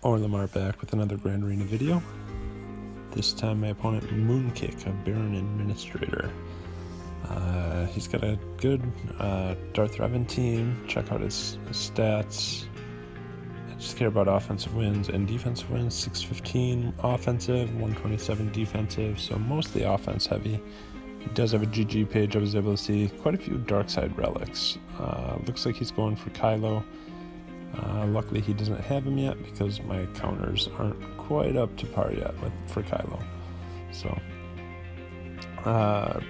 Or Lamar back with another Grand Arena video. This time my opponent Moonkick, a Baron Administrator. He's got a good Darth Revan team. Check out his stats. I just care about offensive wins and defensive wins. 615 offensive, 127 defensive, so mostly offense heavy. He does have a GG page. I was able to see quite a few dark side relics. Looks like he's going for Kylo. Luckily he doesn't have him yet because my counters aren't quite up to par yet for Kylo. So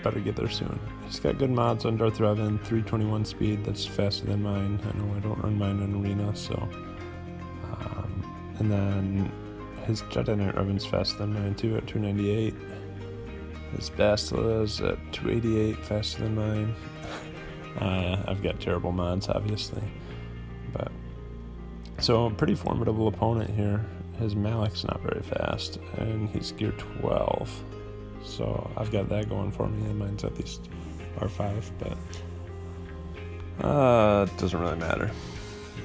better get there soon. He's got good mods on Darth Revan, 321 speed, that's faster than mine. I know I don't run mine in Arena, so and then his Jedi Knight Revan's faster than mine too at 298. His Bastila is at 288, faster than mine. I've got terrible mods, obviously, but so a pretty formidable opponent here. His Malik's not very fast, and he's gear 12, so I've got that going for me, and mine's at least R5, but it doesn't really matter.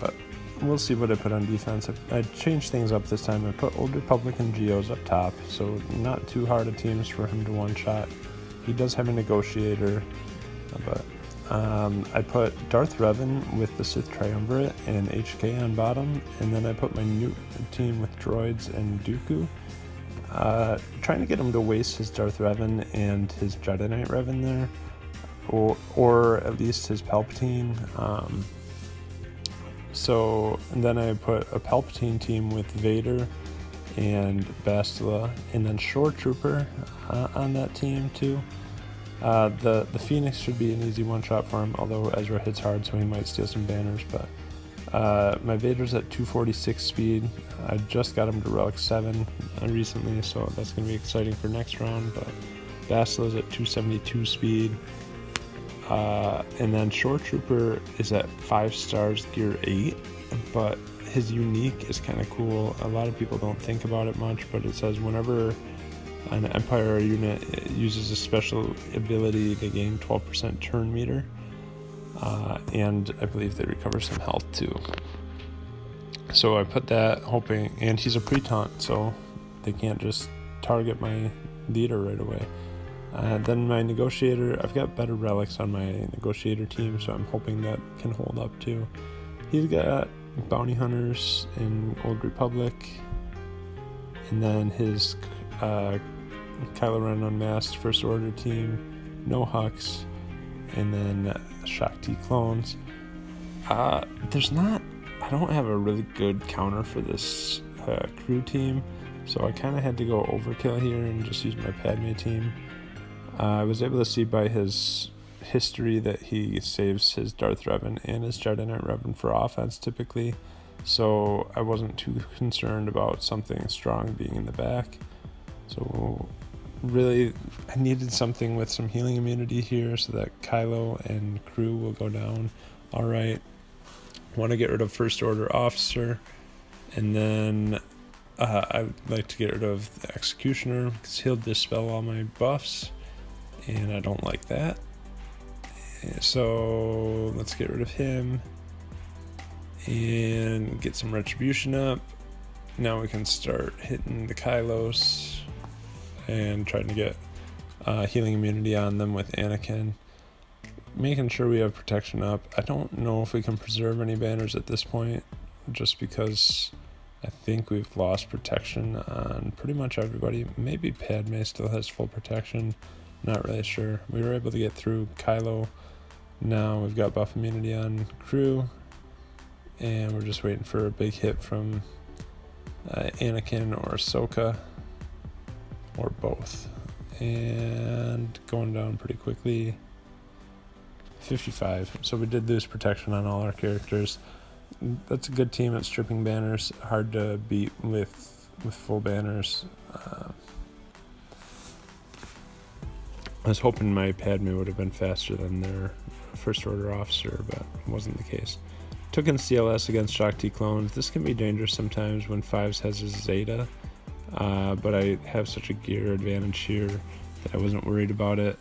But we'll see what I put on defense. I changed things up this time. I put Old Republic and Geos up top, so not too hard of teams for him to one-shot. He does have a Negotiator, but I put Darth Revan with the Sith Triumvirate and HK on bottom, and then I put my new team with droids and Dooku. Trying to get him to waste his Darth Revan and his Jedi Knight Revan there, or at least his Palpatine. And then I put a Palpatine team with Vader and Bastila, and then Shore Trooper on that team too. The Phoenix should be an easy one-shot for him, although Ezra hits hard, so he might steal some banners. But my Vader's at 246 speed. I just got him to Relic 7 recently, so that's going to be exciting for next round. But Bastila's at 272 speed. And then Shore Trooper is at 5 stars, gear 8, but his unique is kind of cool. A lot of people don't think about it much, but it says whenever an Empire unit uses a special ability, they gain 12% turn meter, and I believe they recover some health too. So I put that hoping, and he's a pre-taunt, so they can't just target my leader right away. Then my Negotiator, I've got better relics on my Negotiator team, so I'm hoping that can hold up too. He's got Bounty Hunters in Old Republic, and then his Kylo Ren Unmasked First Order team, no Hux, and then Shakti clones. I don't have a really good counter for this crew team, so I kind of had to go overkill here and just use my Padme team. I was able to see by his history that he saves his Darth Revan and his Jedi Knight Revan for offense typically, so I wasn't too concerned about something strong being in the back. So really, I needed something with some healing immunity here so that Kylo and crew will go down alright. I want to get rid of First Order Officer, and then I would like to get rid of the Executioner because he'll dispel all my buffs, and I don't like that. So let's get rid of him and get some Retribution up. Now we can start hitting the Kylos and trying to get healing immunity on them with Anakin. Making sure we have protection up. I don't know if we can preserve any banners at this point, just because I think we've lost protection on pretty much everybody. Maybe Padme still has full protection. Not really sure. We were able to get through Kylo. Now we've got buff immunity on crew, and we're just waiting for a big hit from Anakin or Ahsoka, or both. And going down pretty quickly. 55. So we did lose protection on all our characters. That's a good team at stripping banners. Hard to beat with full banners. I was hoping my Padme would have been faster than their First Order Officer, but it wasn't the case. Took in CLS against Shakti clones. This can be dangerous sometimes when Fives has his Zeta, but I have such a gear advantage here that I wasn't worried about it.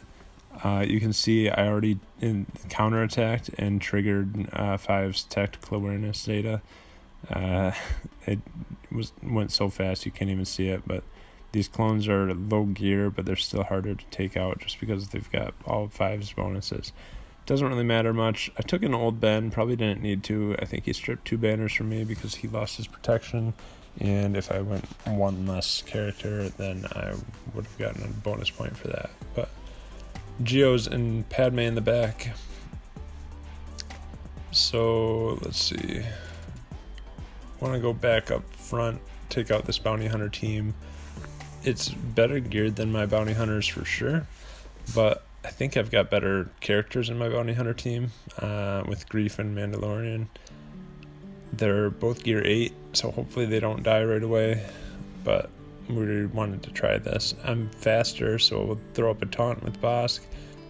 You can see I already counterattacked and triggered Fives Tactical Awareness Zeta. went so fast you can't even see it, but these clones are low gear, but they're still harder to take out just because they've got all 5's bonuses. Doesn't really matter much. I took an old Ben, probably didn't need to. I think he stripped 2 banners from me because he lost his protection, and if I went 1 less character, then I would have gotten a bonus point for that. But Geos and Padme in the back. So let's see. Want to go back up front, take out this bounty hunter team. It's better geared than my bounty hunters for sure, but I think I've got better characters in my bounty hunter team with Grief and Mandalorian. They're both gear 8, so hopefully they don't die right away, but we wanted to try this. I'm faster, so we'll throw up a taunt with Bosk,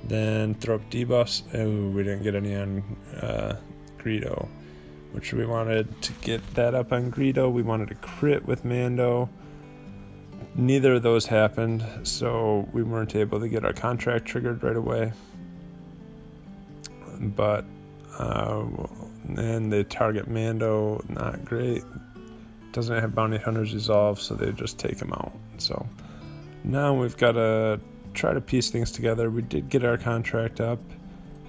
then throw up debuffs. Oh, we didn't get any on Greedo, which we wanted to get that up on Greedo. We wanted to crit with Mando. Neither of those happened, so we weren't able to get our contract triggered right away. But and they target Mando, not great. Doesn't have bounty hunters resolve, so they just take him out. So now we've got to try to piece things together. We did get our contract up.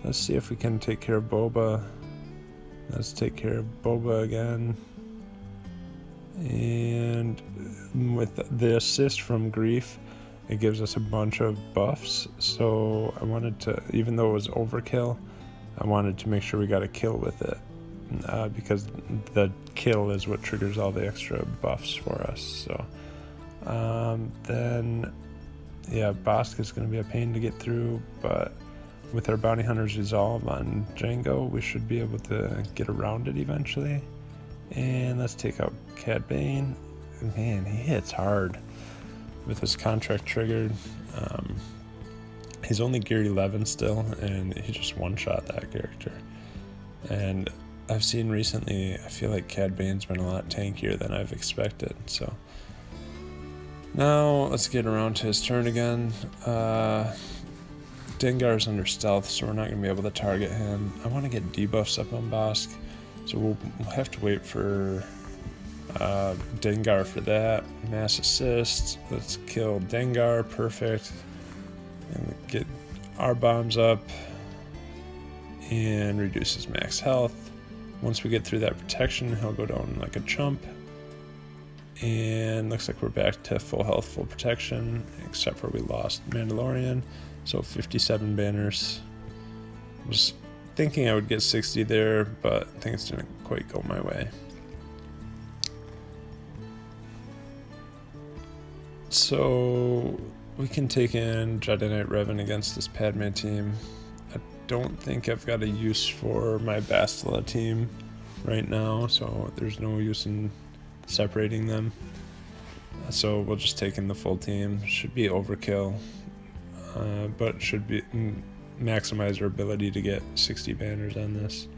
Let's see if we can take care of Boba. Let's take care of Boba again. And with the assist from Grief, it gives us a bunch of buffs. So I wanted to, even though it was overkill, I wanted to make sure we got a kill with it, because the kill is what triggers all the extra buffs for us. So then, yeah, Bosk is going to be a pain to get through, but with our bounty hunter's resolve on Jango, we should be able to get around it eventually. And let's take out Cad Bane. Man, he hits hard with his contract triggered. He's only gear 11 still, and he just one-shot that character. And I've seen recently, I feel like Cad Bane's been a lot tankier than I've expected. So now let's get around to his turn again. Dengar's under stealth, so we're not going to be able to target him. I want to get debuffs up on Bosk, so we'll have to wait for Dengar for that. Mass assist. Let's kill Dengar. Perfect. And get our bombs up and reduce his max health. Once we get through that protection, he'll go down like a chump. And looks like we're back to full health, full protection, except for we lost Mandalorian. So 57 banners. Was thinking I would get 60 there, but things didn't quite go my way. So we can take in Jedi Knight Revan against this Padme team. I don't think I've got a use for my Bastila team right now, so there's no use in separating them. So we'll just take in the full team. Should be overkill, but should be maximize our ability to get 60 banners on this.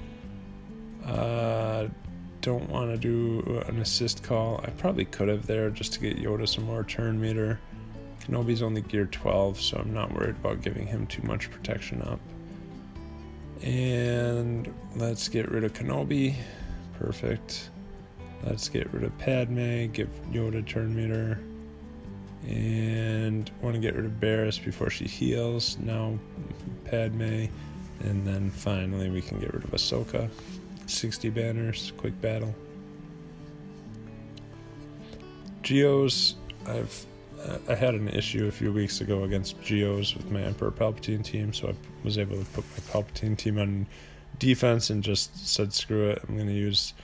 Don't want to do an assist call. I probably could have there just to get Yoda some more turn meter. Kenobi's only gear 12, so I'm not worried about giving him too much protection up. And let's get rid of Kenobi. Perfect. Let's get rid of Padme, give Yoda turn meter. And want to get rid of Barriss before she heals. Now Padme. And then finally we can get rid of Ahsoka. 60 banners, quick battle. Geos, I had an issue a few weeks ago against Geos with my Emperor Palpatine team, so I was able to put my Palpatine team on defense and just said screw it, I'm going to use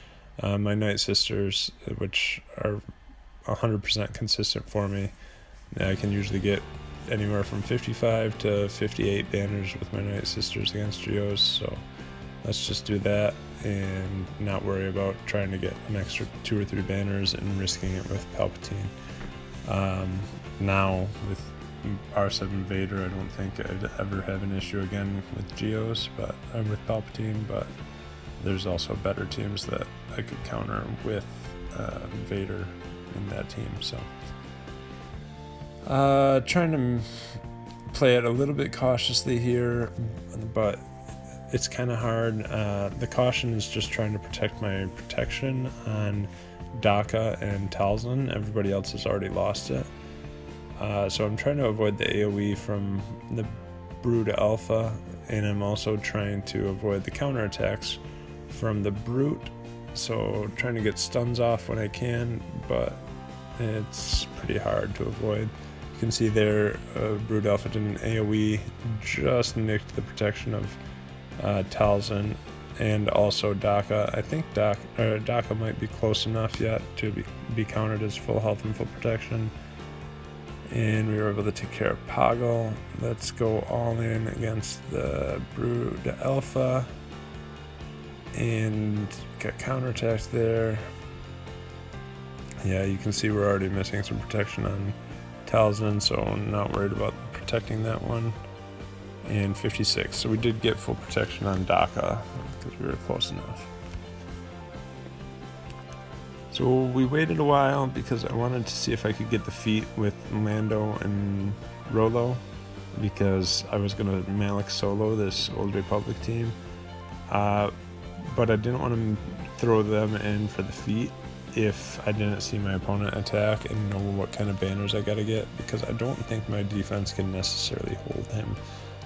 my Night Sisters, which are 100% consistent for me. I can usually get anywhere from 55 to 58 banners with my Night Sisters against Geos, so let's just do that and not worry about trying to get an extra 2 or 3 banners and risking it with Palpatine. Now with R7 Vader, I don't think I'd ever have an issue again with Geos, but I'm with Palpatine, but there's also better teams that I could counter with Vader in that team. So trying to play it a little bit cautiously here, but it's kind of hard. The caution is just trying to protect my protection on DACA and Talzin. Everybody else has already lost it. So I'm trying to avoid the AoE from the Brood Alpha, and I'm also trying to avoid the counterattacks from the Brute. So trying to get stuns off when I can, but it's pretty hard to avoid. You can see there, Brood Alpha did an AoE, just nicked the protection of Talzin and also DACA. I think DACA might be close enough yet to be counted as full health and full protection. And we were able to take care of Poggle. Let's go all in against the Brood Alpha and get counterattacked there. Yeah, you can see we're already missing some protection on Talzin, so I'm not worried about protecting that one. And 56, so we did get full protection on DACA because we were close enough. So we waited a while because I wanted to see if I could get the feat with Lando and Rolo, because I was going to Malik solo this Old Republic team. But I didn't want to throw them in for the feat if I didn't see my opponent attack and know what kind of banners I got to get, because I don't think my defense can necessarily hold him.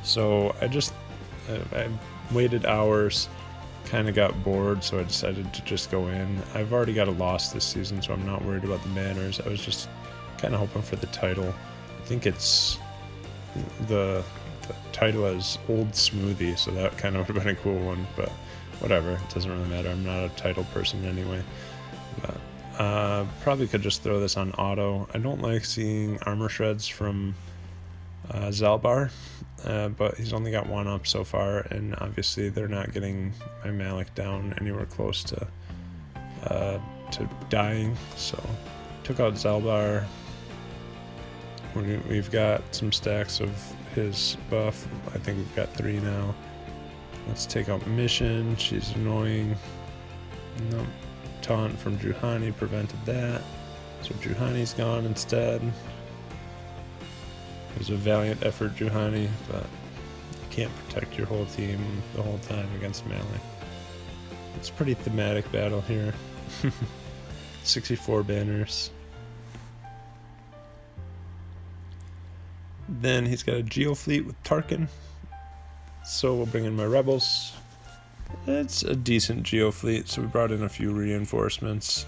So I waited hours, kind of got bored, so I decided to just go in. I've already got a loss this season, so I'm not worried about the banners. I was just kind of hoping for the title. I think it's the title is Old Smoothie, so that kind of would have been a cool one, but whatever, it doesn't really matter. I'm not a title person anyway. But probably could just throw this on auto. I don't like seeing armor shreds from Zalbar, but he's only got one up so far, and obviously they're not getting my Malik down anywhere close to dying. So took out Zalbar. We've got some stacks of his buff. I think we've got 3 now. Let's take out Mission. She's annoying. Nope. Taunt from Juhani prevented that, so Juhani's gone instead. It was a valiant effort, Juhani, but you can't protect your whole team the whole time against Malik. It's a pretty thematic battle here. 64 banners. Then he's got a Geofleet with Tarkin, so we'll bring in my Rebels. It's a decent Geofleet, so we brought in a few reinforcements.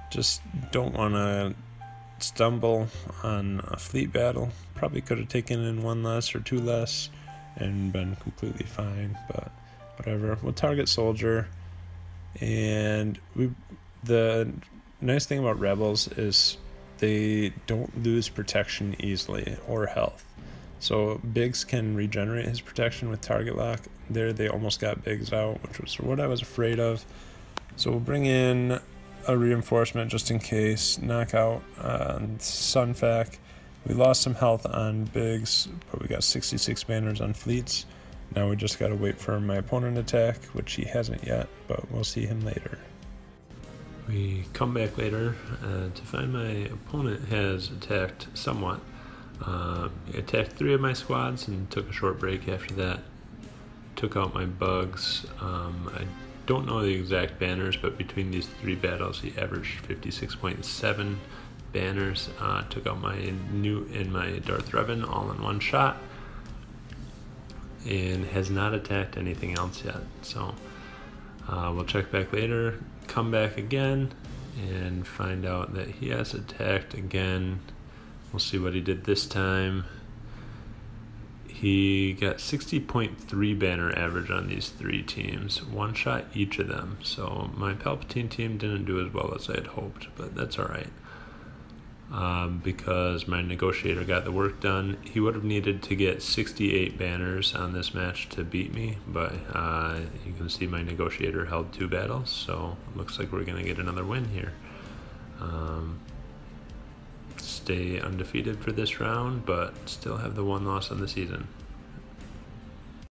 Just don't want to stumble on a fleet battle. Probably could have taken in 1 less or 2 less and been completely fine, but whatever. We'll target Soldier, and the nice thing about Rebels is they don't lose protection easily or health. So Biggs can regenerate his protection with target lock. There they almost got Biggs out, which was what I was afraid of. So we'll bring in a reinforcement just in case. Knockout on Sunfac. We lost some health on Biggs, but we got 66 banners on fleets. Now we just gotta wait for my opponent to attack, which he hasn't yet, but we'll see him later. We come back later to find my opponent has attacked somewhat. He attacked 3 of my squads and took a short break after that. Took out my bugs. I don't know the exact banners, but between these 3 battles he averaged 56.7 banners. Took out my Newt and my Darth Revan all in 1 shot, and has not attacked anything else yet. So we'll check back later, come back again, and find out that he has attacked again. We'll see what he did this time. He got 60.3 banner average on these 3 teams, 1 shot each of them. So my Palpatine team didn't do as well as I had hoped, but that's alright. Because my negotiator got the work done. He would have needed to get 68 banners on this match to beat me, but you can see my negotiator held 2 battles, so it looks like we're going to get another win here. Stay undefeated for this round, but still have the 1 loss on the season.